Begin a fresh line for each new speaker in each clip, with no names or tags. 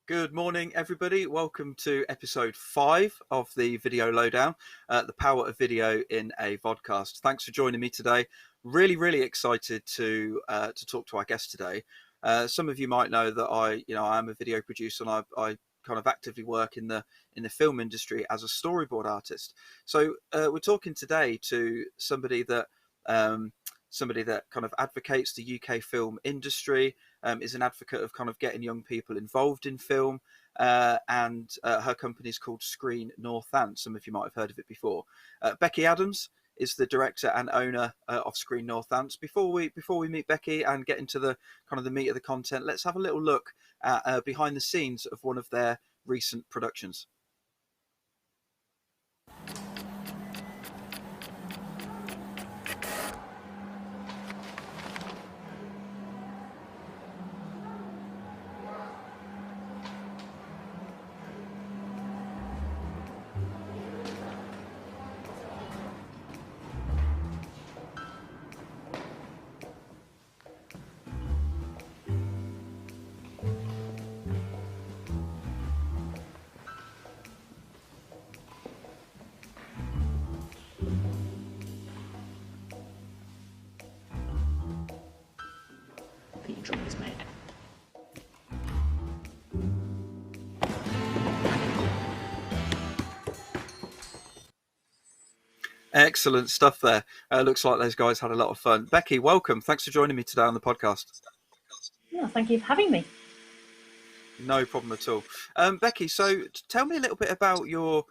Good morning, everybody. Welcome to episode 5 of the Video Lowdown, the power of video in a vodcast. Thanks for joining me today. Really excited to talk to our guest today. Some of you might know that I am a video producer, and I kind of actively work in the film industry as a storyboard artist. So we're talking today to somebody that kind of advocates the UK film industry, is an advocate of kind of getting young people involved in film, and her company is called Screen Northants. Some of you might have heard of it before. Becky Adams is the director and owner of Screen Northants. Before we meet Becky and get into the kind of the meat of the content, let's have a little look at behind the scenes of one of their recent productions. Excellent stuff there. Looks like those guys had a lot of fun. Becky, welcome. Thanks for joining me today on the podcast.
Yeah, thank you for having me.
No problem at all. Becky, so tell me a little bit about your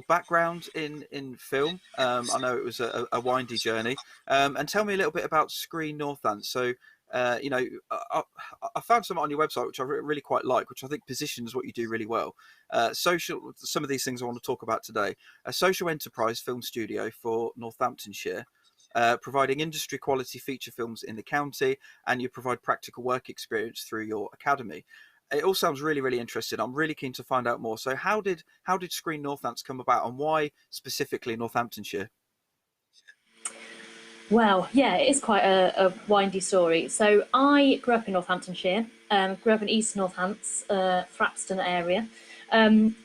background in film. I know it was a windy journey. And tell me a little bit about Screen Northants. So, I found something on your website which I really quite like, which I think positions what you do really well. Some of these things I want to talk about today. A social enterprise film studio for Northamptonshire, providing industry quality feature films in the county, and you provide practical work experience through your academy. It all sounds really interesting. I'm really keen to find out more. So how did Screen Northants come about, and why specifically Northamptonshire?
Well, yeah, it is quite a windy story. So I grew up in Northamptonshire, grew up in East Northants, Thrapston area, and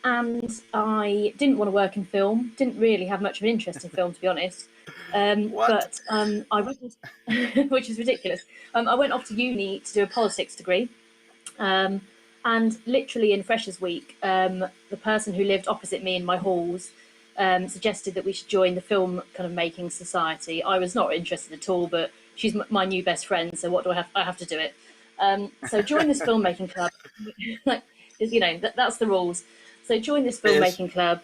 I didn't want to work in film, didn't really have much of an interest in film, to be honest. But I went, which is ridiculous. I went off to uni to do a politics degree. And literally in Freshers Week, the person who lived opposite me in my halls suggested that we should join the film kind of making society. I was not interested at all, but she's my new best friend, so what do I have? I have to do it. So join this filmmaking club. Like, that's the rules. So join this filmmaking club.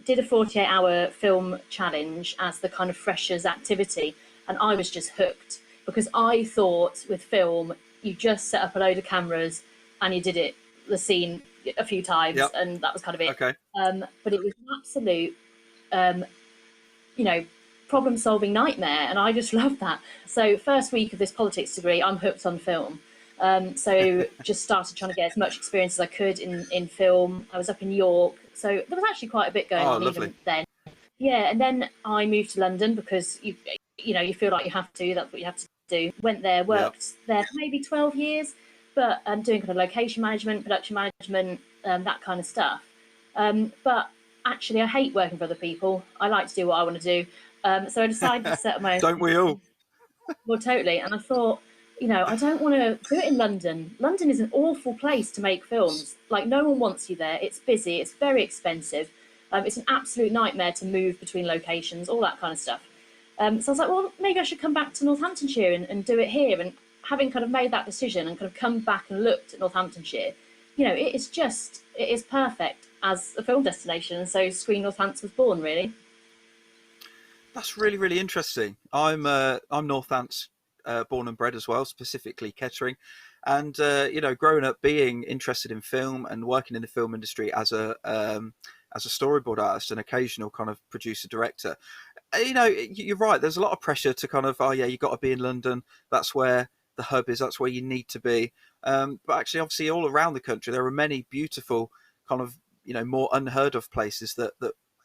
Did a 48-hour film challenge as the kind of freshers activity, and I was just hooked, because I thought with film you just set up a load of cameras and you did the scene a few times, and that was kind of it.
Okay.
But it was an absolute, problem-solving nightmare, and I just loved that. So first week of this politics degree, I'm hooked on film. So just started trying to get as much experience as I could in film. I was up in York, so there was actually quite a bit going on
lovely.
even then. Yeah, and then I moved to London because you feel like you have to. That's what you have to do. Went there, worked there for maybe 12 years, but doing kind of location management, production management, that kind of stuff. But actually, I hate working for other people. I like to do what I want to do. So I decided to set up my own.
Don't we all?
Well, totally. And I thought, I don't want to do it in London. London is an awful place to make films. Like, no one wants you there. It's busy. It's very expensive. It's an absolute nightmare to move between locations, all that kind of stuff. So I was like, well, maybe I should come back to Northamptonshire and do it here. And having kind of made that decision and kind of come back and looked at Northamptonshire, it is perfect as a film destination. And so Screen Northants was born, really.
That's really interesting. I'm Northants, born and bred as well, specifically Kettering. And, growing up being interested in film and working in the film industry as a storyboard artist, an occasional kind of producer director, you're right. There's a lot of pressure to kind of, you've got to be in London. That's where the hub is. That's where you need to be. But actually, obviously, all around the country, there are many beautiful kind of, more unheard of places that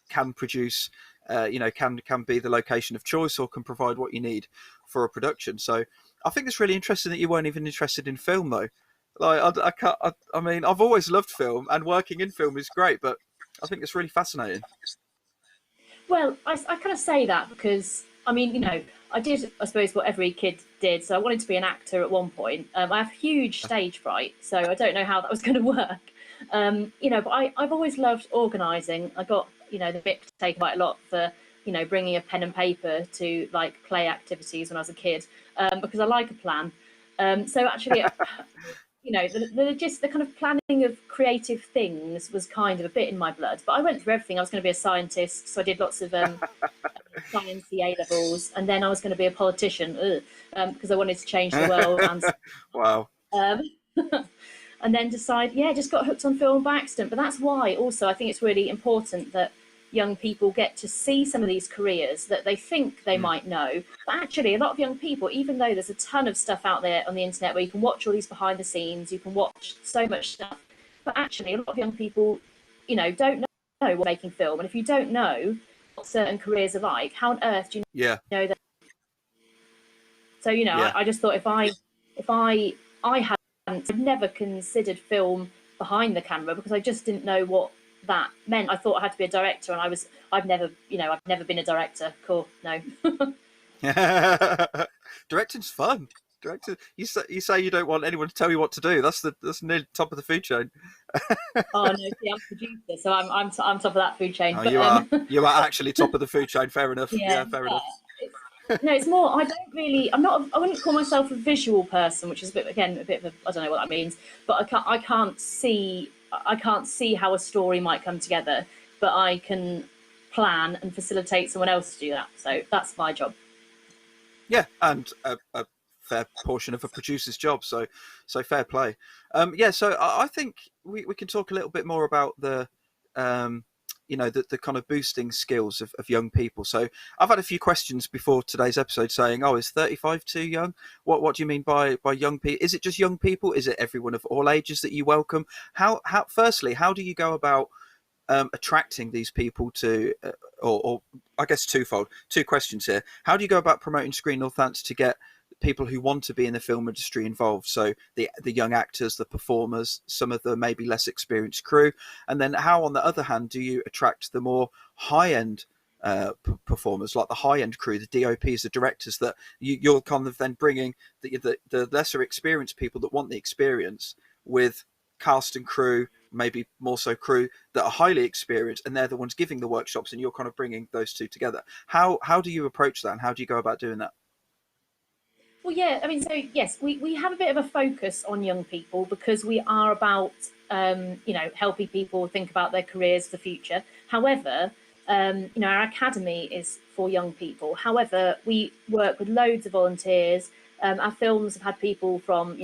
can produce, can be the location of choice, or can provide what you need for a production. So I think it's really interesting that you weren't even interested in film, though. Like I can't. I mean, I've always loved film, and working in film is great, but I think it's really fascinating.
Well, I kind of say that because, I mean, I did, I suppose, what every kid did. So I wanted to be an actor at one point. I have huge stage fright, so I don't know how that was going to work. But I've always loved organising. I got, the Vic to take quite a lot for, bringing a pen and paper to like play activities when I was a kid, because I like a plan. So actually, the kind of planning of creative things was kind of a bit in my blood. But I went through everything. I was going to be a scientist, so I did lots of science A levels, and then I was going to be a politician because I wanted to change the world. And
Wow.
um, and then just got hooked on film by accident. But that's why also I think it's really important that young people get to see some of these careers that they think they
Mm.
might know. But actually, a lot of young people, even though there's a ton of stuff out there on the internet where you can watch all these behind the scenes, you can watch so much stuff, but actually, a lot of young people, don't know what making film. And if you don't know what certain careers are like, how on earth do you
Yeah.
know that? So,
Yeah.
I just thought if I hadn't, I'd never considered film behind the camera because I just didn't know what that meant. I thought I had to be a director, and I've never been a director. Cool, no.
Directing's fun. Directing. You say you don't want anyone to tell you what to do. That's near top of the food chain.
Oh no, see, I'm a producer, so I'm top of that food chain.
Oh,
But
you are. You are actually top of the food chain. Fair enough.
yeah,
Yeah. Fair
yeah.
enough.
No, it's more. I don't really. I wouldn't call myself a visual person, which is a bit of a. I don't know what that means, but I can't see how a story might come together, but I can plan and facilitate someone else to do that. So that's my job.
Yeah, and a fair portion of a producer's job. So fair play. Yeah. So I think we can talk a little bit more about um, the kind of boosting skills of young people. So I've had a few questions before today's episode saying, "Oh, is 35 too young? What do you mean by young people? Is it just young people? Is it everyone of all ages that you welcome? How firstly, how do you go about attracting these people to, or I guess twofold, two questions here. How do you go about promoting Screen Northants to get people who want to be in the film industry involved? So the young actors, the performers, some of the maybe less experienced crew, and then how, on the other hand, do you attract the more high end performers, like the high end crew, the DOPs, the directors that you're kind of then bringing the lesser experienced people that want the experience with cast and crew, maybe more so crew that are highly experienced, and they're the ones giving the workshops, and you're kind of bringing those two together. How do you approach that, and how do you go about doing that?
Well, yeah, I mean, so yes, we have a bit of a focus on young people because we are about, helping people think about their careers for the future. However, our academy is for young people. However, we work with loads of volunteers. Our films have had people from,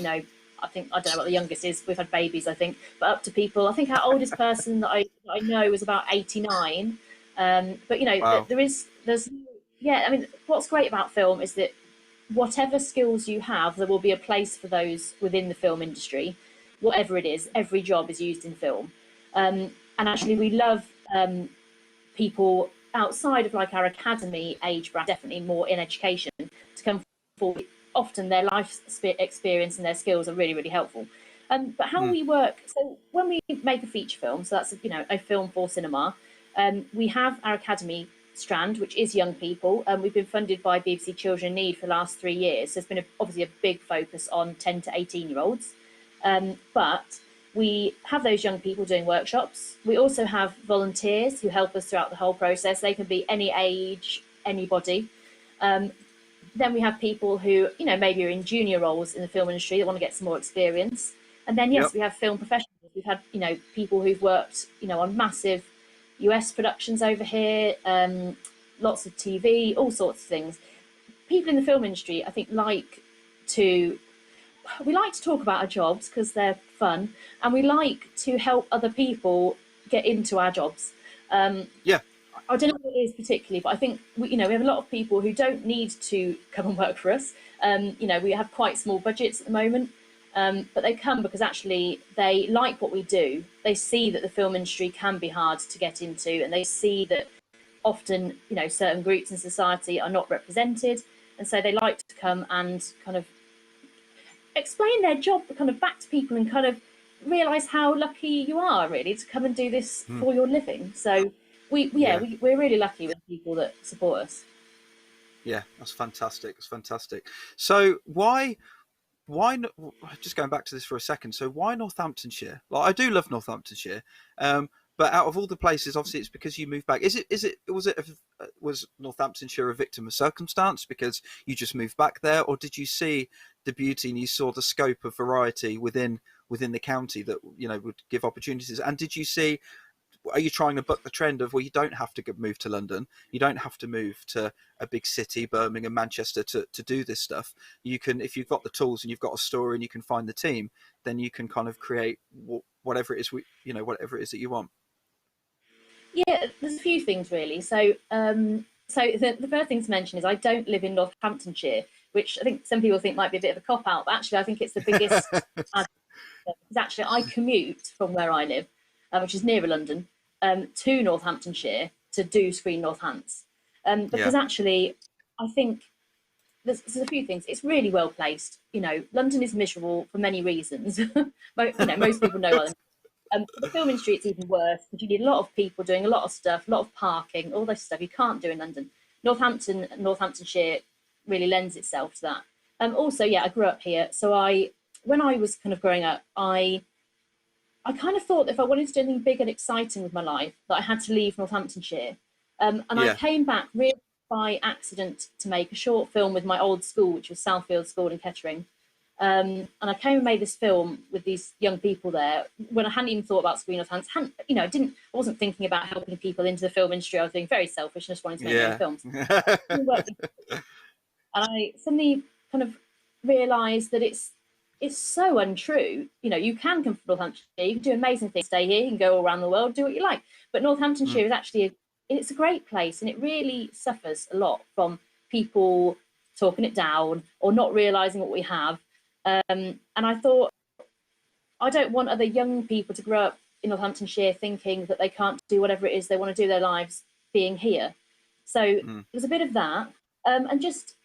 I don't know what the youngest is. We've had babies, I think, but up to people. I think our oldest person that I know is about 89. But
Wow.
there's yeah. I mean, what's great about film is that whatever skills you have, there will be a place for those within the film industry, whatever it is. Every job is used in film, and actually, we love people outside of like our academy age bracket, definitely more in education, to come forward. Often their life experience and their skills are really, really helpful. But how
Mm.
we work, so when we make a feature film, so that's a film for cinema, we have our academy strand, which is young people. We've been funded by BBC Children in Need for the last 3 years. So there's been obviously a big focus on 10 to 18-year-olds. But we have those young people doing workshops. We also have volunteers who help us throughout the whole process. They can be any age, anybody. Then we have people who, maybe are in junior roles in the film industry that want to get some more experience. And then,
Yep.
yes, we have film professionals. We've had, people who've worked, on massive US productions over here, lots of TV, all sorts of things. People in the film industry, I think, to we like to talk about our jobs because they're fun, and we like to help other people get into our jobs.
Yeah.
I don't know what it is particularly, but I think we have a lot of people who don't need to come and work for us. We have quite small budgets at the moment, but they come because actually they like what we do. They see that the film industry can be hard to get into, and they see that often, certain groups in society are not represented, and so they like to come and kind of explain their job kind of back to people and kind of realise how lucky you are really to come and do this
Mm.
for your living. So we're really lucky with people that support us.
Yeah, that's fantastic. It's fantastic. So why just going back to this for a second, so why Northamptonshire? Like, I do love Northamptonshire, but out of all the places, obviously it's because you moved back. Was Northamptonshire a victim of circumstance because you just moved back there, or did you see the beauty and you saw the scope of variety within the county that, you know, would give opportunities? And did you see, are you trying to buck the trend of, well, you don't have to move to London, you don't have to move to a big city, Birmingham, Manchester, to do this stuff? You can, if you've got the tools and you've got a story and you can find the team, then you can kind of create whatever it is, whatever it is that you want.
Yeah, there's a few things really. So the first thing to mention is I don't live in Northamptonshire, which I think some people think might be a bit of a cop out, but actually I think it's the biggest. Because actually I commute from where I live, which is nearer London, to Northamptonshire to do Screen Northants, because actually I think there's a few things. It's really well placed. You know, London is miserable for many reasons. Most people know London. The film industry, it's even worse because you need a lot of people doing a lot of stuff, a lot of parking, all this stuff you can't do in London. Northamptonshire really lends itself to that. Also, yeah, I grew up here, so when I was kind of growing up, I kind of thought that if I wanted to do anything big and exciting with my life, that I had to leave Northamptonshire. I came back really by accident to make a short film with my old school, which was Southfield School in Kettering. And I came and made this film with these young people there when I hadn't even thought about Screen Northants. I wasn't thinking about helping people into the film industry. I was being very selfish and just wanting to make my own films. And I suddenly kind of realised that it's so untrue. You know, you can come from Northamptonshire, you can do amazing things, stay here, you can go all around the world, do what you like. But Northamptonshire is actually it's a great place, and it really suffers a lot from people talking it down or not realising what we have. And I thought, I don't want other young people to grow up in Northamptonshire thinking that they can't do whatever it is they want to do their lives being here. So there's a bit of that, and just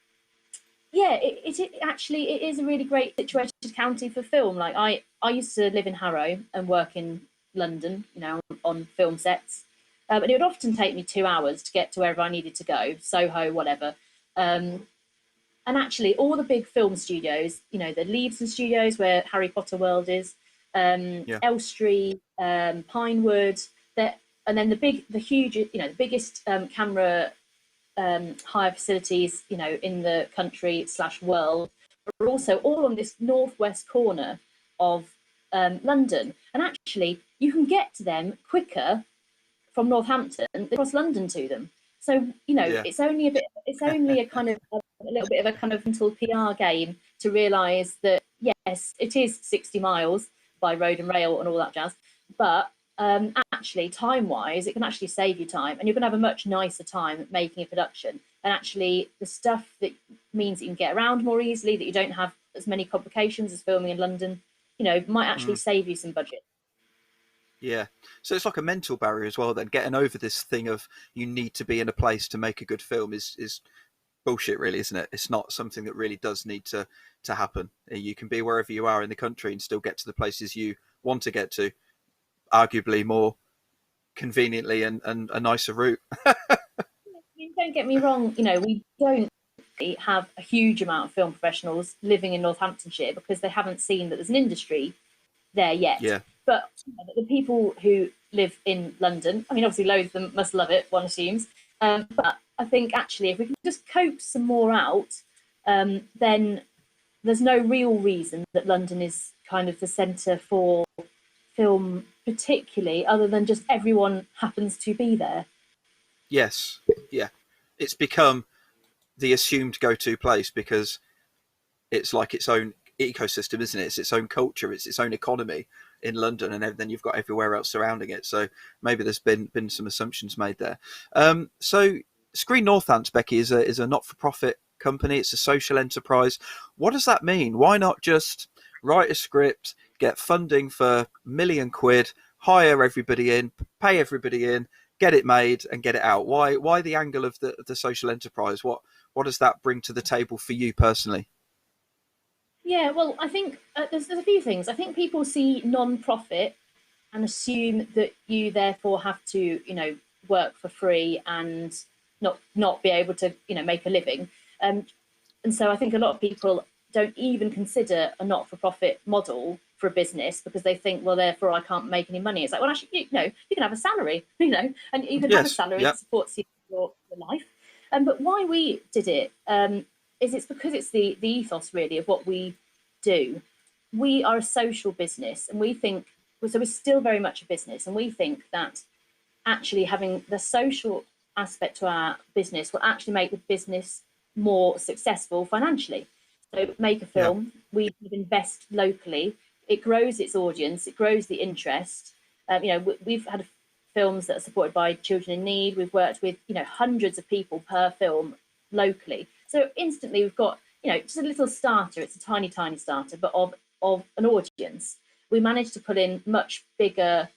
it actually is a really great situated county for film. Like I used to live in Harrow and work in London, you know, on film sets, and it would often take me 2 hours to get to wherever I needed to go, Soho, whatever. And actually, all the big film studios, you know, the Leavesden Studios where Harry Potter World is, Elstree, Pinewood, and then the huge, you know, the biggest camera hire facilities, you know, in the country / world, are also all on this northwest corner of London. And actually, you can get to them quicker from Northampton than across London to them. So, you know, it's only a kind of a little bit of a kind of mental PR game to realise that yes, it is 60 miles by road and rail and all that jazz, but actually, time-wise, it can actually save you time, and you're going to have a much nicer time making a production. And actually, the stuff that means that you can get around more easily, that you don't have as many complications as filming in London, you know, might actually save you some budget.
Yeah. So it's like a mental barrier as well then. Getting over this thing of you need to be in a place to make a good film is bullshit, really, isn't it? It's not something that really does need to happen. You can be wherever you are in the country and still get to the places you want to get to, arguably more conveniently and a nicer route.
Don't get me wrong, you know, we don't have a huge amount of film professionals living in Northamptonshire because they haven't seen that there's an industry there yet.
Yeah.
But you know, the people who live in London, I mean, obviously loads of them must love it, one assumes. But I think actually if we can just coax some more out, then there's no real reason that London is kind of the centre for film particularly, other than just everyone happens to be there.
Yes. Yeah. It's become the assumed go-to place because it's like its own ecosystem, isn't it? It's its own culture, it's its own economy in London, and then you've got everywhere else surrounding it. So maybe there's been some assumptions made there. So Screen Northants, Becky, is a not-for-profit company. It's a social enterprise. What does that mean? Why not just write a script, get funding for £1,000,000, hire everybody in, pay everybody in, get it made and get it out? Why the angle of the social enterprise? What does that bring to the table for you personally?
Yeah, well, I think there's a few things. I think people see non-profit and assume that you therefore have to, work for free and not be able to, make a living. Um, and so I think a lot of people don't even consider a not-for-profit model for a business because they think, well, therefore I can't make any money. It's like, well, actually, you can have a salary, and you can have a
Yes.
salary
Yeah.
that supports your life. But why we did it is it's because it's the ethos really of what we do. We are a social business, and we think so. We're still very much a business, and we think that actually having the social aspect to our business will actually make the business more successful financially. So make a
Yeah.
film, we invest locally, it grows its audience, it grows the interest. We've had films that are supported by children in need. We've worked with hundreds of people per film locally. So instantly we've got just a little starter. It's a tiny, tiny starter, but of an audience. We managed to put in much bigger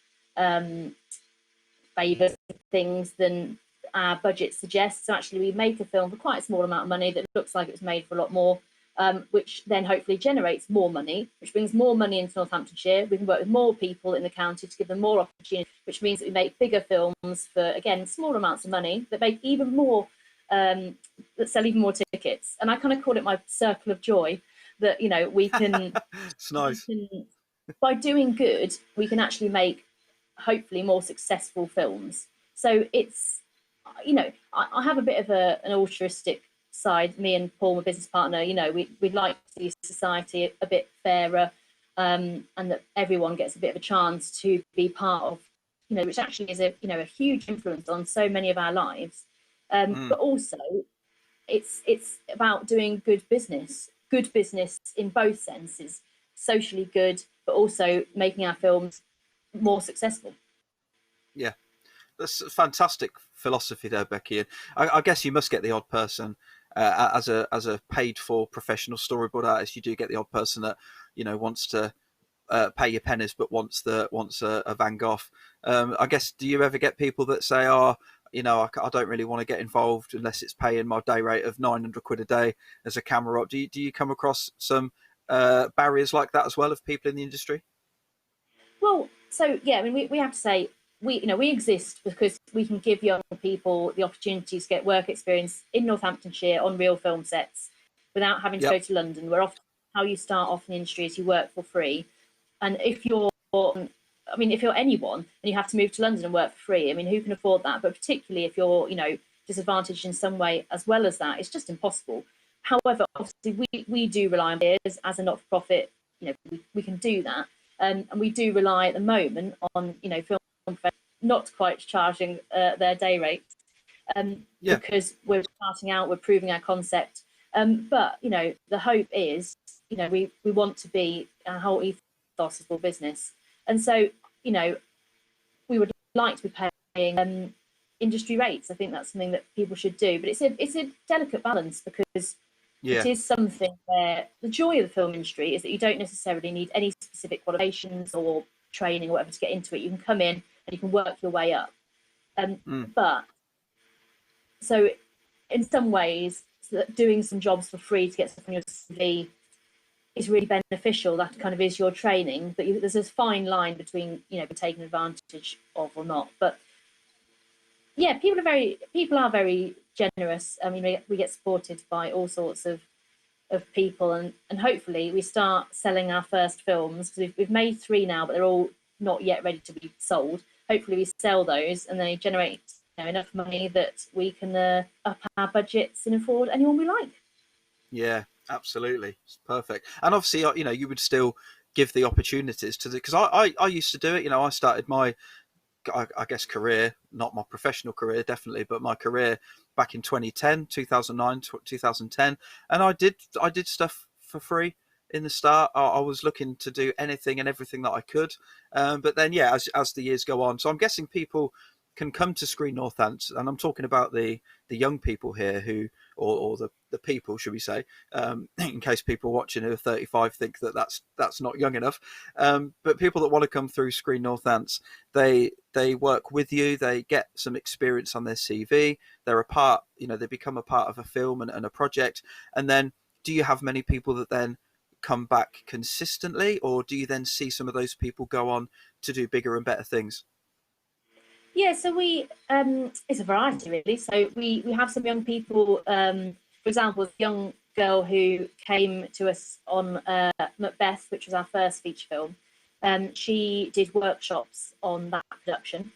favours things than our budget suggests. So actually, we make a film for quite a small amount of money that looks like it was made for a lot more, which then hopefully generates more money, which brings more money into Northamptonshire. We can work with more people in the county to give them more opportunity, which means that we make bigger films for, again, small amounts of money that make even more, that sell even more tickets. And I kind of call it my circle of joy that, we can,
It's nice.
by doing good, we can actually make hopefully more successful films. So it's, I have a bit of an altruistic side. Me and Paul, my business partner, we'd like to see society a bit fairer, and that everyone gets a bit of a chance to be part of, which actually is a huge influence on so many of our lives. But also, it's about doing good business in both senses, socially good, but also making our films more successful.
Yeah. That's a fantastic philosophy there, Becky. And I guess you must get the odd person as a paid for professional storyboard artist. You do get the odd person that wants to pay your pennies, but wants a Van Gogh. I guess, do you ever get people that say, "Oh, I don't really want to get involved unless it's paying my day rate of £900 a day as a camera op"? Do you come across some barriers like that as well of people in the industry?
Well, so yeah, I mean, we have to say we exist because we can give young people the opportunity to get work experience in Northamptonshire on real film sets without having to
Yep.
go to London. Where often how you start off in the industry is you work for free, and if you're anyone and you have to move to London and work for free, I mean, who can afford that? But particularly if you're disadvantaged in some way as well as that, it's just impossible. However, obviously we do rely on peers as a not-for-profit. We can do that. And we do rely at the moment on film not quite charging their day rates,
Yeah.
because we're starting out, we're proving our concept. But the hope is we want to be our whole ethos for business, and so we would like to be paying industry rates. I think that's something that people should do, but it's a delicate balance because it
Yeah.
is something where the joy of the film industry is that you don't necessarily need any specific qualifications or training or whatever to get into it. You can come in and you can work your way up. But so in some ways, doing some jobs for free to get stuff on your CV is really beneficial. That kind of is your training, but there's this fine line between taken advantage of or not. But yeah, people are very generous. I mean, we get supported by all sorts of people, and hopefully we start selling our first films, because we've made 3 now, but they're all not yet ready to be sold. Hopefully we sell those and they generate enough money that we can up our budgets and afford anyone we like.
Yeah, absolutely. It's perfect. And obviously, you would still give the opportunities to because I used to do it. I started my, I guess, career, not my professional career, definitely, but my career back in 2010, 2009, 2010. And I did stuff for free in the start. I was looking to do anything and everything that I could. But then, yeah, as the years go on, so I'm guessing people can come to Screen Northants, and I'm talking about the young people here who, or the people, should we say, in case people watching who are 35 think that that's not young enough. But people that want to come through Screen Northants, they work with you, they get some experience on their CV, they're a part, they become a part of a film and a project. And then, do you have many people that then come back consistently, or do you then see some of those people go on to do bigger and better things?
Yeah, so we it's a variety really. So we have some young people. For example, a young girl who came to us on Macbeth, which was our first feature film. She did workshops on that production.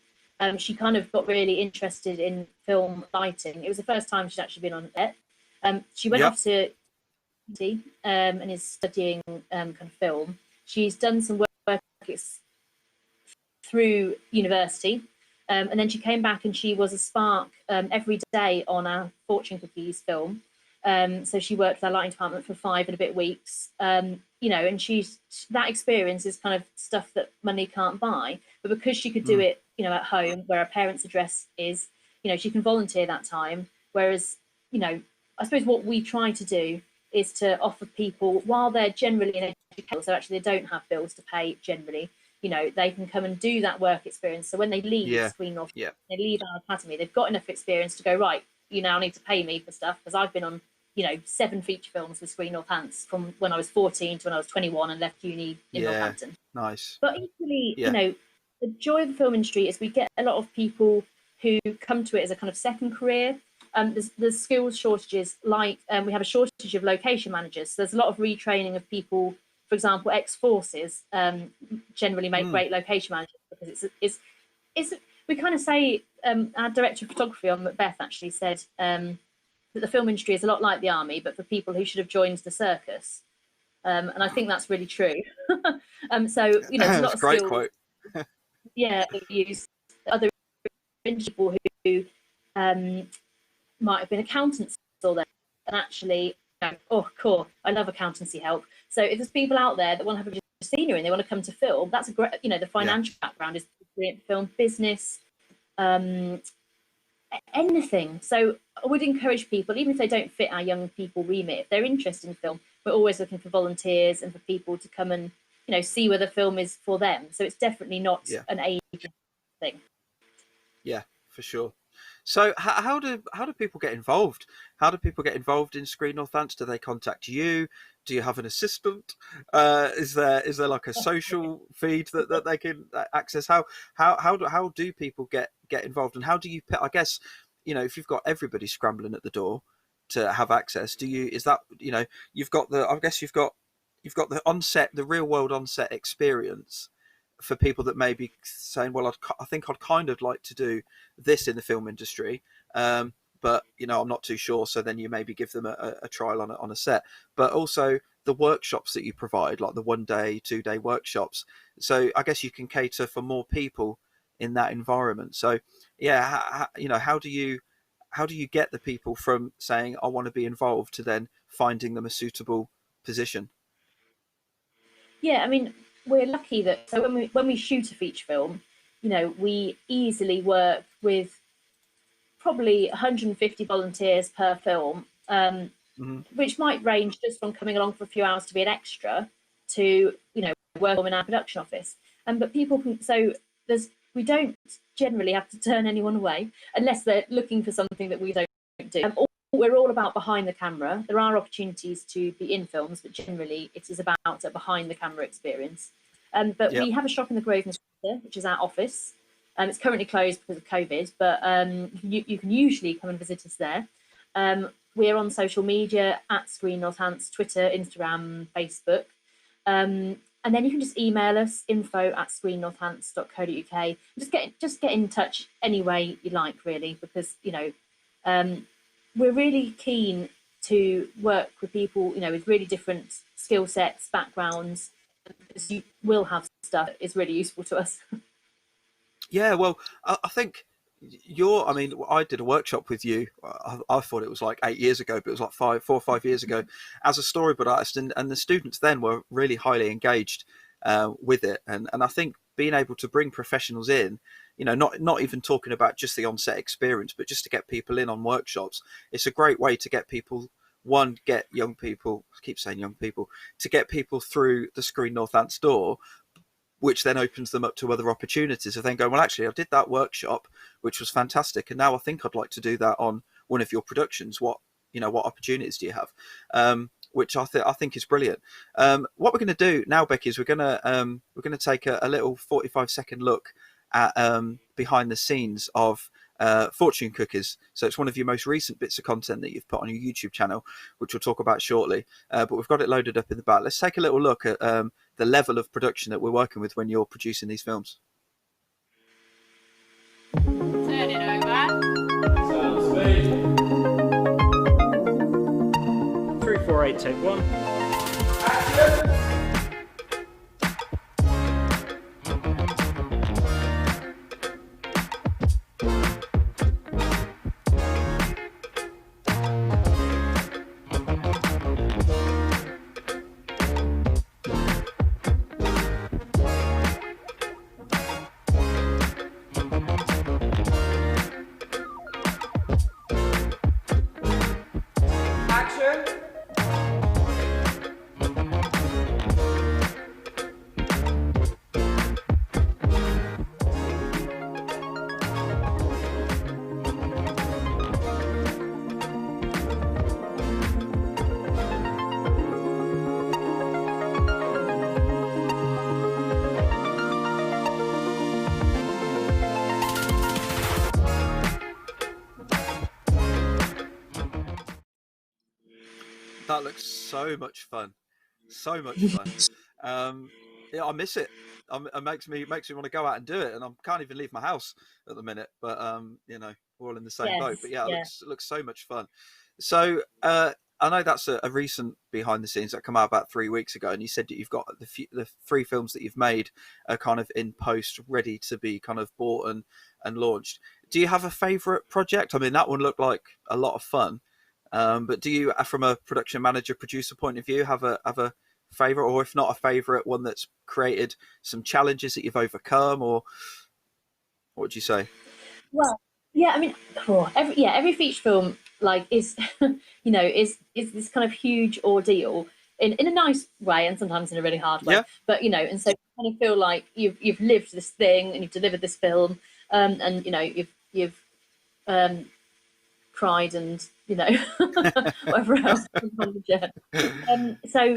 She kind of got really interested in film lighting. It was the first time she'd actually been on it. She went
Yep.
off to and is studying kind of film. She's done some work through university, and then she came back and she was a spark every day on our Fortune Cookies film. So she worked with our lighting department for 5 and a bit weeks. You know, and that experience is kind of stuff that money can't buy. But because she could do it, you know, at home where her parents' address is, you know, she can volunteer that time. Whereas, you know, I suppose what we try to do is to offer people, while they're generally in education, so actually they don't have bills to pay generally, you know, they can come and do that work experience. So when they leave
Yeah.
Screen Northants,
Yeah.
they leave our academy, they've got enough experience to go, right, you now need to pay me for stuff, because I've been on, you know, 7 feature films with Screen Northants from when I was 14 to when I was 21 and left uni in
Yeah.
Northampton.
Nice.
But equally, you
Yeah.
know, the joy of the film industry is we get a lot of people who come to it as a kind of second career. There's skills shortages, like we have a shortage of location managers. So there's a lot of retraining of people. For example, ex-forces generally make great location managers, because it's we kind of say, our director of photography on Macbeth actually said that the film industry is a lot like the army, but for people who should have joined the circus. And I think that's really true. So, you know, there's a lot
That's a
of
great
skills,
quote.
yeah, that we use. Other people who might have been accountants all day, and actually, you know, oh, cool, I love accountancy help. So if there's people out there that want to have a scenery and they want to come to film, that's a great, you know, the financial background is brilliant. Film, business, anything. So I would encourage people, even if they don't fit our young people remit, if they're interested in film, we're always looking for volunteers and for people to come and, you know, see whether film is for them. So it's definitely not an age thing.
Yeah, for sure. So how do people get involved? How do people get involved in Screen Northants? Do they contact you? Do you have an assistant? Is there like a social feed that they can access? How do people get involved, and how do you? I guess, you know, if you've got everybody scrambling at the door to have access, is that, you know, I guess you've got the onset, the real world onset experience for people that may be saying, well, I think I'd kind of like to do this in the film industry, but, you know, I'm not too sure. So then you maybe give them a trial on a set, but also the workshops that you provide, like the 1 day, 2 day workshops. So I guess you can cater for more people in that environment. So yeah, you know, how do you get the people from saying I want to be involved to then finding them a suitable position?
Yeah, I mean, we're lucky that, so when we shoot a feature film, you know, we easily work with probably 150 volunteers per film, which might range just from coming along for a few hours to be an extra to, you know, work in our production office. But people can, so we don't generally have to turn anyone away unless they're looking for something that we don't do. We're all about behind the camera. There are opportunities to be in films, but generally it is about a behind the camera experience. But we have a shop in the Grosvenor Centre, which is our office. It's currently closed because of COVID, but you can usually come and visit us there. We're on social media at Screen Northants, Twitter, Instagram, Facebook. And then you can just email us, info@screennorthants.co.uk. Just get in touch any way you like, really, because, you know, we're really keen to work with people, you know, with really different skill sets, backgrounds, because you will have stuff that is really useful to us.
Yeah, well, I think I mean, I did a workshop with you. I thought it was like 8 years ago, but it was like 4 or 5 years ago as a storyboard artist. And the students then were really highly engaged with it. And I think being able to bring professionals in, you know, not even talking about just the on-set experience, but just to get people in on workshops, it's a great way to get people, get young people, I keep saying young people, to get people through the Screen Northants door, which then opens them up to other opportunities of then going, well, actually, I did that workshop, which was fantastic, and now I think I'd like to do that on one of your productions. What opportunities do you have? which I think is brilliant. What we're going to do now, Becky, is we're going to take a little 45-second look at behind the scenes of Fortune Cookies. So it's one of your most recent bits of content that you've put on your YouTube channel, which we'll talk about shortly. But we've got it loaded up in the back. Let's take a little look at the level of production that we're working with when you're producing these films.
Turn it over.
Sound speed. 3, 4, 8, take 1.
Action.
That looks so much fun. So much fun. Yeah, I miss it. It makes me want to go out and do it, and I can't even leave my house at the minute. But you know, we're all in the same boat. But yeah, it looks so much fun. So I know that's a recent behind the scenes that come out about 3 weeks ago, and you said that you've got the 3 films that you've made are kind of in post, ready to be kind of bought and launched. Do you have a favourite project? I mean, that one looked like a lot of fun. But do you, from a production manager, producer point of view, have a favourite, or if not a favourite, one that's created some challenges that you've overcome, or what would you say?
Well, yeah, I mean, every feature film is is this kind of huge ordeal in a nice way, and sometimes in a really hard way.
Yeah.
But and so you kind of feel like you've lived this thing and you've delivered this film, and you've cried and whatever else. So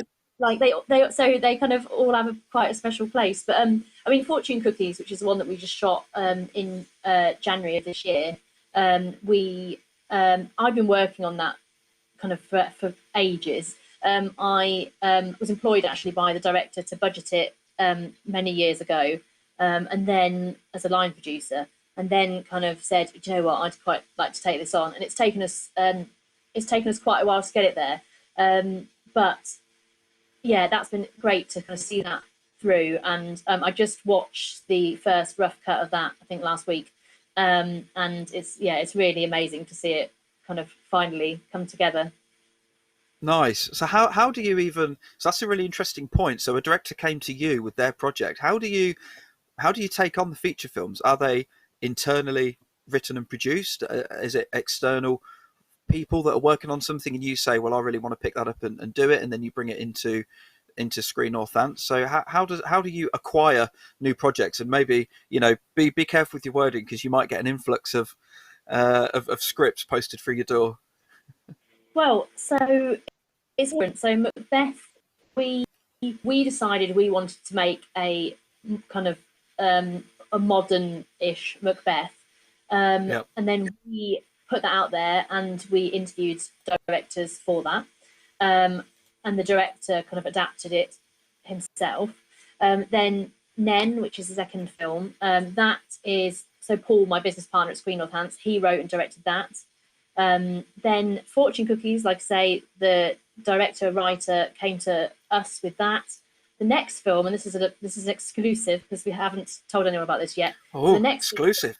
they kind of all have quite a special place. But I mean, Fortune Cookies, which is the one that we just shot in January of this year. I've been working on that kind of for ages. I was employed actually by the director to budget it many years ago, and then as a line producer, and then kind of said, do you know what, I'd quite like to take this on, and it's taken us quite a while to get it there. But yeah, that's been great to kind of see that through. And I just watched the first rough cut of that, I think last week, and it's really amazing to see it kind of finally come together.
Nice. So how do you even? So that's a really interesting point. So a director came to you with their project. How do you take on the feature films? Are they internally written and produced? Is it external people that are working on something, and you say, well, I really want to pick that up and do it, and then you bring it into Screen Northants? So how do you acquire new projects? And maybe be careful with your wording, because you might get an influx of scripts posted through your door.
Well, so it's different. So Macbeth, we decided we wanted to make a kind of a modern-ish Macbeth, and then we put that out there, and we interviewed directors for that, and the director kind of adapted it himself. Then Nen, which is the second film, that is, so Paul, my business partner at Screen Northants, he wrote and directed that. Then Fortune Cookies, like I say, the director writer came to us with that. The next film, and this is an exclusive because we haven't told anyone about this yet.
Oh,
the next
exclusive!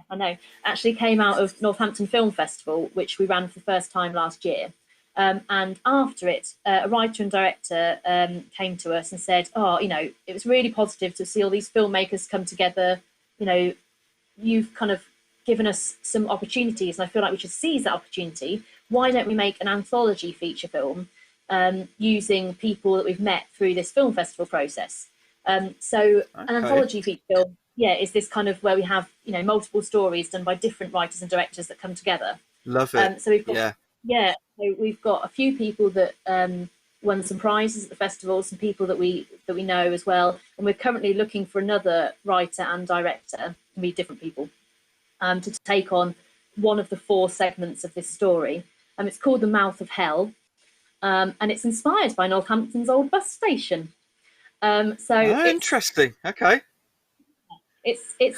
I know. Actually, came out of Northampton Film Festival, which we ran for the first time last year. And after it, a writer and director came to us and said, it was really positive to see all these filmmakers come together. You've kind of given us some opportunities, and I feel like we should seize that opportunity. Why don't we make an anthology feature film using people that we've met through this film festival process? An anthology feature film, is this kind of where we have multiple stories done by different writers and directors that come together.
Love it.
So we've got So we've got a few people that won some prizes at the festival, some people that we know as well, and we're currently looking for another writer and director, can be different people, to take on one of the 4 segments of this story. It's called The Mouth of Hell, and it's inspired by Northampton's old bus station.
Interesting. Okay.
It's you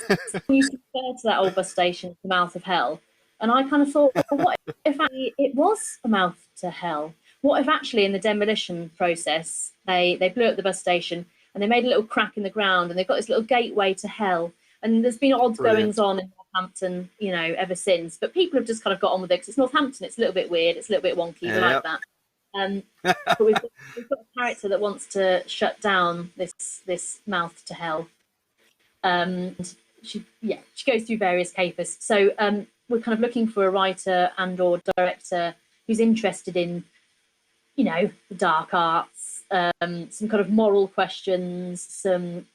refer to that old bus station, the Mouth of Hell, and I kind of thought, well, what if actually it was a mouth to hell? What if actually in the demolition process they blew up the bus station and they made a little crack in the ground and they've got this little gateway to hell? And there's been odd goings on in Northampton, ever since. But people have just kind of got on with it because it's Northampton. It's a little bit weird. It's a little bit wonky. We like that. But we've got a character that wants to shut down this mouth to hell. She goes through various capers. So we're kind of looking for a writer and or director who's interested in, the dark arts, some kind of moral questions, some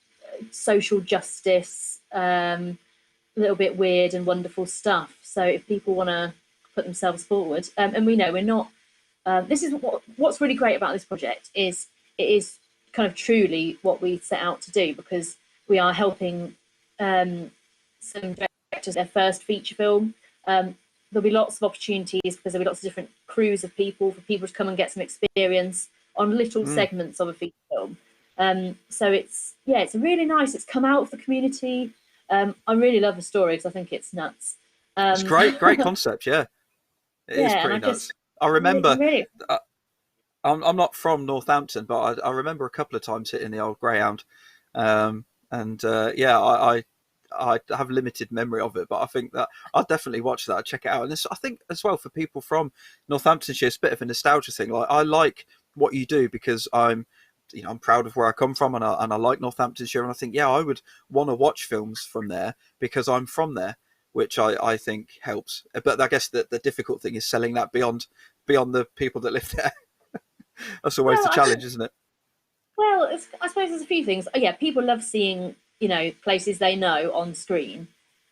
social justice, a little bit weird and wonderful stuff. So if people want to put themselves forward, and we know we're not, this is what's really great about this project is it is kind of truly what we set out to do, because we are helping some directors their first feature film. There'll be lots of opportunities because there'll be lots of different crews of people for people to come and get some experience on little segments of a feature film. So it's really nice. It's come out of the community. I really love the story because I think it's nuts.
It's great concept. Yeah, it is pretty nuts. I remember. I'm not from Northampton, but I remember a couple of times hitting the old Greyhound, I have limited memory of it, but I think that I'll definitely watch that, check it out. And I think as well for people from Northamptonshire, it's a bit of a nostalgia thing. Like, I like what you do because I'm proud of where I come from, and I like Northamptonshire, and I think I would want to watch films from there because I'm from there, which I think helps. But I guess the difficult thing is selling that beyond the people that live there. That's always the challenge, isn't it?
Well, I suppose there's a few things. People love seeing places they know on screen.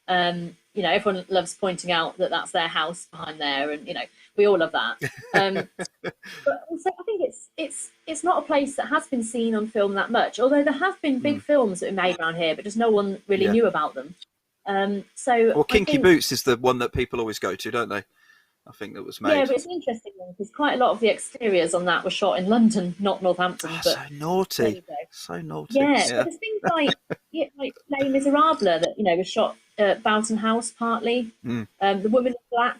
Everyone loves pointing out that that's their house behind there, and we all love that. But also, I think it's not a place that has been seen on film that much. Although there have been big films that were made around here, but just no one really knew about them.
Kinky Boots is the one that people always go to, don't they? I think that was made.
Yeah, but it's an interesting one because quite a lot of the exteriors on that were shot in London, not Northampton. But
so naughty. So naughty.
Yeah, but there's things like Les Miserables that was shot at Boughton House partly. The Woman in Black,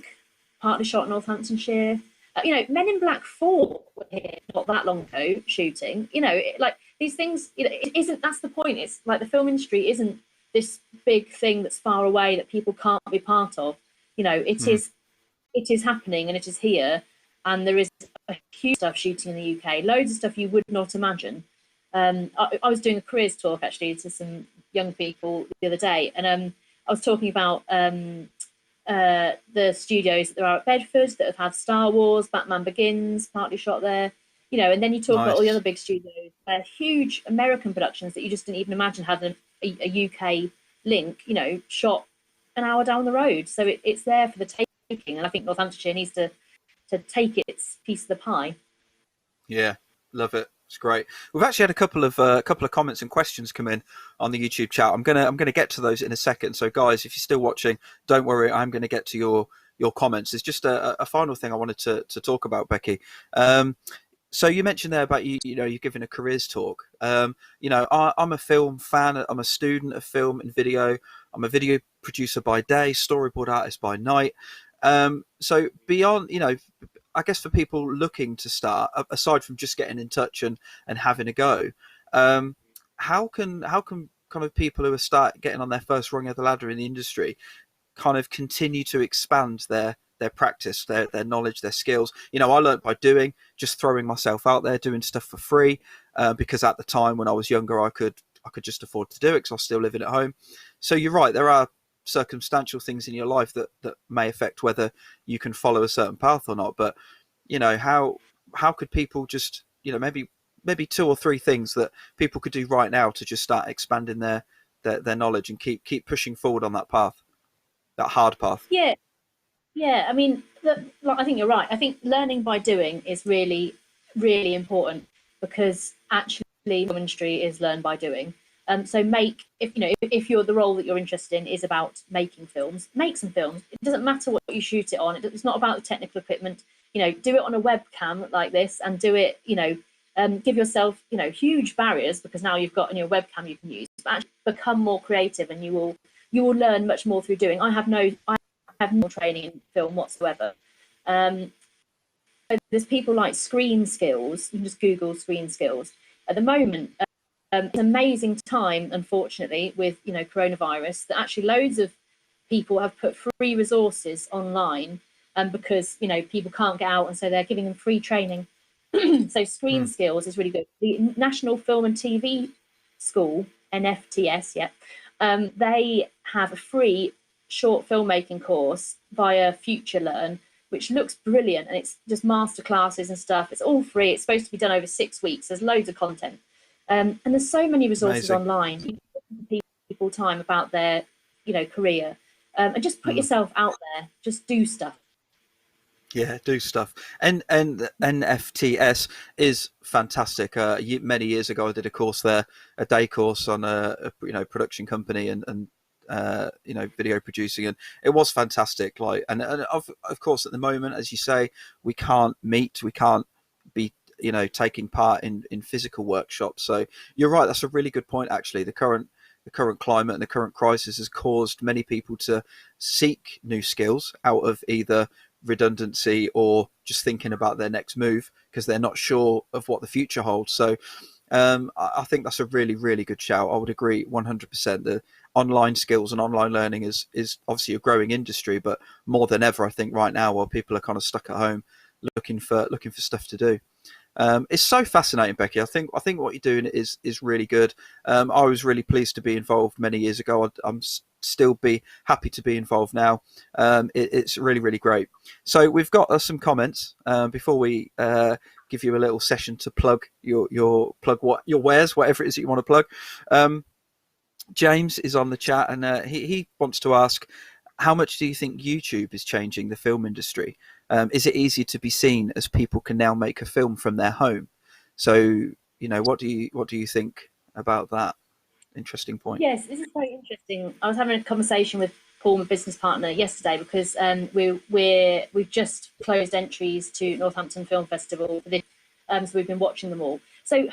partly shot in Northamptonshire. Men in Black 4 were here not that long ago shooting. These things. It isn't. That's the point. It's like the film industry isn't this big thing that's far away that people can't be part of. It is happening and it is here, and there is a huge stuff shooting in the UK. Loads of stuff you would not imagine. I was doing a careers talk actually to some young people the other day, and I was talking about the studios that there are at Bedford that have had Star Wars, Batman Begins, partly shot there. And then you talk about all the other big studios, huge American productions that you just didn't even imagine had a UK link. Shot an hour down the road, so it's there for the taking. And I think Northamptonshire needs to take its piece of the pie.
Yeah, love it. It's great. We've actually had a couple of comments and questions come in on the YouTube chat. I'm gonna get to those in a second. So guys, if you're still watching, don't worry. I'm going to get to your comments. There's just a final thing I wanted to talk about, Becky. So you mentioned there about you're giving a careers talk. I'm a film fan. I'm a student of film and video. I'm a video producer by day, storyboard artist by night. So beyond, I guess for people looking to start, aside from just getting in touch and having a go, how can kind of people who are getting on their first rung of the ladder in the industry kind of continue to expand their practice, their knowledge, their skills? I learned by doing, just throwing myself out there, doing stuff for free, because at the time when I was younger, I could just afford to do it because I was still living at home. So you're right, there are circumstantial things in your life that may affect whether you can follow a certain path or not. But how could people just maybe 2 or 3 things that people could do right now to just start expanding their knowledge and keep pushing forward on that path, that hard path?
Yeah, Yeah, I mean, I think you're right. I think learning by doing is really, really important, because actually film industry is learn by doing. So if you're the role that you're interested in is about making films, make some films. It doesn't matter what you shoot it on. It's not about the technical equipment. Do it on a webcam like this, and do it. Give yourself huge barriers, because now you've got a webcam you can use. But actually become more creative, and you will learn much more through doing. I have no training in film whatsoever. There's people like Screen Skills. You can just Google Screen Skills. At the moment, it's an amazing time, unfortunately, with coronavirus, that actually loads of people have put free resources online, because people can't get out, and so they're giving them free training. So Screen Skills is really good. The National Film and TV School, NFTS, they have a free short filmmaking course via Future Learn, which looks brilliant, and it's just master classes and stuff. It's all free. It's supposed to be done over 6 weeks. There's loads of content, and there's so many resources online. You can give people time about their career, and just put yourself out there. Just do stuff.
Yeah, do stuff. And NFTS is fantastic. Many years ago, I did a course there, a day course on a production company and video producing, and it was fantastic. And of course, at the moment, as you say, we can't meet, we can't be taking part in physical workshops. So you're right. That's a really good point. Actually, the current climate and the current crisis has caused many people to seek new skills out of either redundancy or just thinking about their next move, because they're not sure of what the future holds. So I think that's a really, really good shout. I would agree 100%. The online skills and online learning is obviously a growing industry, but more than ever, I think right now, while people are kind of stuck at home looking for stuff to do. It's so fascinating, Becky. I think what you're doing is really good. I was really pleased to be involved many years ago. I'm still be happy to be involved now. It's really, really great. So we've got some comments before we give you a little session to plug your wares, whatever it is that you want to plug. James is on the chat, and he wants to ask, how much do you think YouTube is changing the film industry? Is it easier to be seen as people can now make a film from their home? So, what do you think about that? Interesting point.
Yes, this is very interesting. I was having a conversation with Paul, my business partner, yesterday, because we've just closed entries to Northampton Film Festival for this, so we've been watching them all. So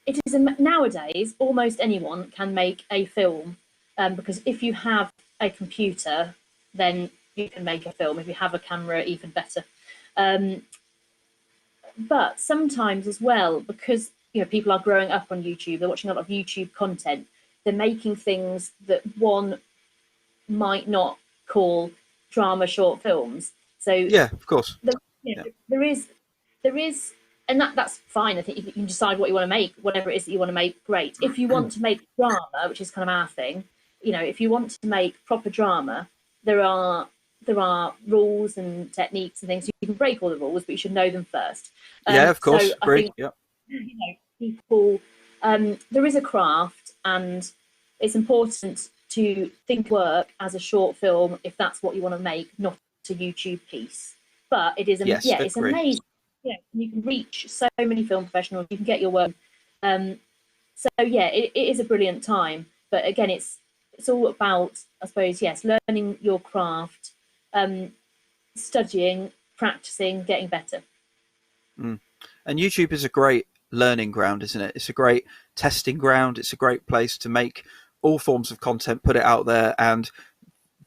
it is nowadays almost anyone can make a film, because if you have a computer, then you can make a film. If you have a camera, even better. But sometimes as well, because people are growing up on YouTube, they're watching a lot of YouTube content, they're making things that one might not call drama short films. So
yeah, of course.
There is, and that's fine. I think you can decide what you want to make, whatever it is that you want to make, great. If you want to make drama, which is kind of our thing, if you want to make proper drama, there are rules and techniques and things. You can break all the rules, but you should know them first.
Yeah, of course.
So
Agree.
I think, people, there is a craft, and it's important to think work as a short film if that's what you want to make, not a YouTube piece. But it is, it's amazing. You can reach so many film professionals. You can get your work. So it is a brilliant time. But again, it's all about, I suppose, learning your craft, studying, practicing, getting better.
And YouTube is a great learning ground, isn't it? It's a great testing ground. It's a great place to make all forms of content, put it out there, and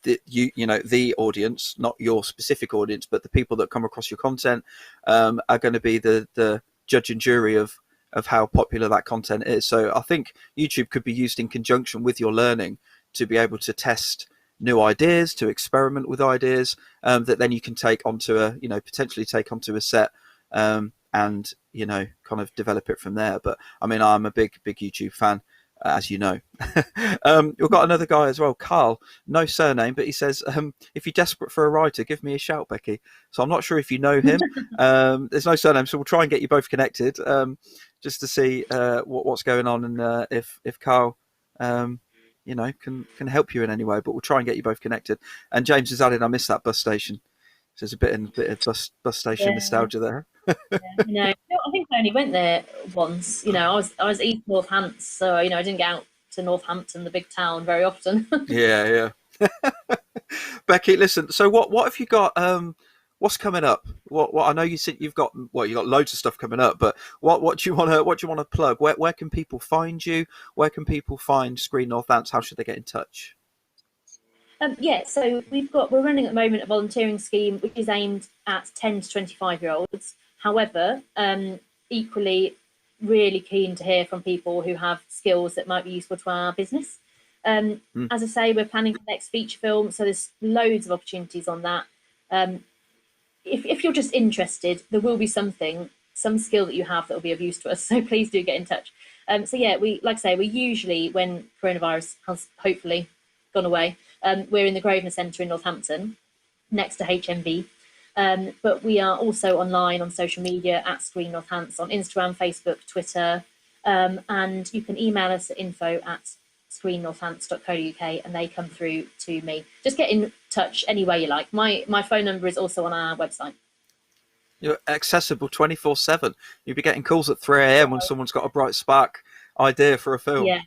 the audience, not your specific audience, but the people that come across your content, are going to be the judge and jury of how popular that content is. So I think YouTube could be used in conjunction with your learning to be able to test new ideas, to experiment with ideas, that then you can potentially take onto a set, and kind of develop it from there. But I mean, I'm a big YouTube fan, as you know. We've got another guy as well, Carl, no surname, but he says, if you're desperate for a writer, give me a shout, Becky. So I'm not sure if you know him. There's no surname, so we'll try and get you both connected, just to see what's going on, and if Carl can help you in any way. But we'll try and get you both connected. And James has added, I missed that bus station. So there's a bit of bus station nostalgia there.
I think I only went there once. I was East Northants, so I didn't get out to Northampton, the big town, very often.
Yeah. Becky, listen. So what have you got? What's coming up? What I know you said you've got loads of stuff coming up, but what do you want to plug? Where can people find you? Where can people find Screen Northants? How should they get in touch?
So we're running at the moment a volunteering scheme which is aimed at 10 to 25-year-olds. However, equally really keen to hear from people who have skills that might be useful to our business. As I say, we're planning the next feature film, so there's loads of opportunities on that. If you're just interested, there will be some skill that you have that will be of use to us. So please do get in touch. We usually, when coronavirus has hopefully gone away, we're in the Grosvenor Centre in Northampton, next to HMV. But we are also online on social media at Screen Northants on Instagram, Facebook, Twitter, and you can email us at info@screennorthants.co.uk and they come through to me. Just get in touch any way you like. My phone number is also on our website.
You're accessible 24/7. You'll be getting calls at 3 a.m. when someone's got a bright spark idea for a film.
Yeah.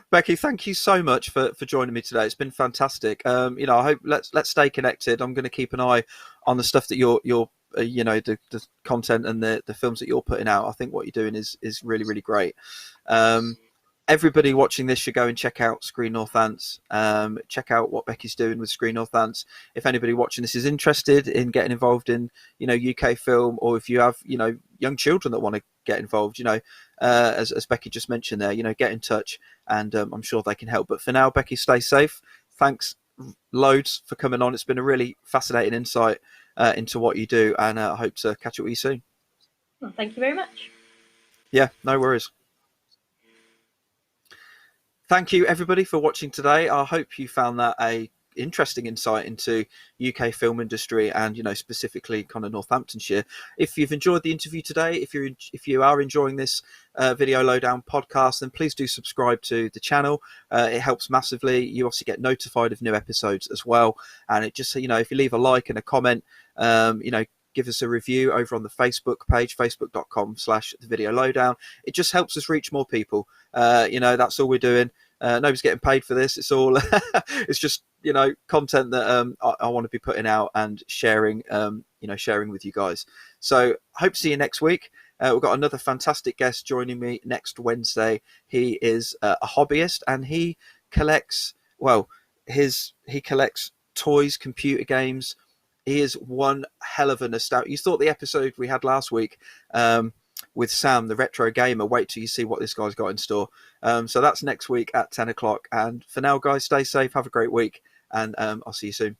Becky, thank you so much for joining me today. It's been fantastic. I hope let's stay connected. I'm going to keep an eye on the stuff that you're the content and the films that you're putting out. I think what you're doing is really, really great. Everybody watching this should go and check out Screen Northants. Check out what Becky's doing with Screen Northants. If anybody watching this is interested in getting involved in, UK film, or if you have, young children that want to get involved, as Becky just mentioned there, get in touch and I'm sure they can help. But for now, Becky, stay safe. Thanks loads for coming on. It's been a really fascinating insight into what you do, and I hope to catch up with you soon.
Well, thank you very much.
Yeah, no worries. Thank you, everybody, for watching today. I hope you found that a interesting insight into UK film industry and, specifically kind of Northamptonshire. If you've enjoyed the interview today, if you are enjoying this video lowdown podcast, then please do subscribe to the channel. It helps massively. You also get notified of new episodes as well. And it just, if you leave a like and a comment, give us a review over on the Facebook page, facebook.com/the video lowdown. It just helps us reach more people. That's all we're doing. Nobody's getting paid for this. It's all it's just content that I want to be putting out and sharing with you guys. So hope to see you next week. We've got another fantastic guest joining me next Wednesday. He is a hobbyist and he collects toys, computer games. He is one hell of a nostalgia. You thought the episode we had last week with Sam, the retro gamer, wait till you see what this guy's got in store. So that's next week at 10 o'clock. And for now, guys, stay safe. Have a great week. And I'll see you soon.